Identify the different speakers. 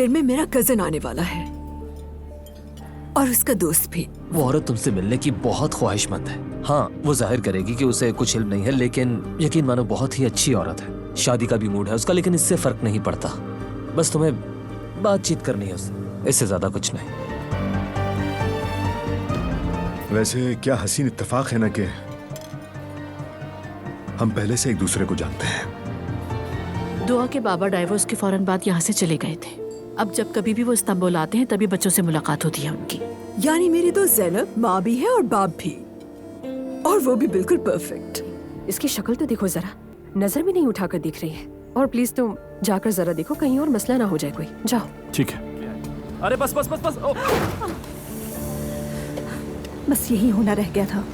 Speaker 1: देर में मेरा कजन आने वाला है और उसका दोस्त भी।
Speaker 2: वो औरत तुमसे मिलने की बहुत ख्वाहिशमंद है। हाँ, वो जाहिर करेगी कि उसे कुछ इल्म नहीं है, लेकिन यकीन मानो बहुत ही अच्छी औरत है। शादी का भी मूड है उसका, लेकिन इससे फर्क नहीं पड़ता। बस तुम्हें बातचीत करनी है उससे, इससे ज्यादा कुछ नहीं।
Speaker 3: वैसे क्या हसीन इत्तेफाक है ना कि हम पहले से एक दूसरे को जानते हैं।
Speaker 4: दुआ के बाबा डाइवोर्स के फौरन बाद यहाँ से चले गए थे। अब जब कभी भी वो इस्तांबुल आते हैं तभी बच्चों से मुलाकात होती है उनकी।
Speaker 1: यानी मेरी दोस्त ज़ैनब माँ भी है और बाप भी, और वो भी बिल्कुल परफेक्ट।
Speaker 5: इसकी शक्ल तो देखो जरा, नजर भी नहीं उठाकर दिख रही है। और प्लीज तुम जाकर जरा देखो, कहीं और मसला ना हो जाए कोई। जाओ।
Speaker 6: ठीक है। अरे बस बस बस बस।
Speaker 7: बस यही होना रह गया था।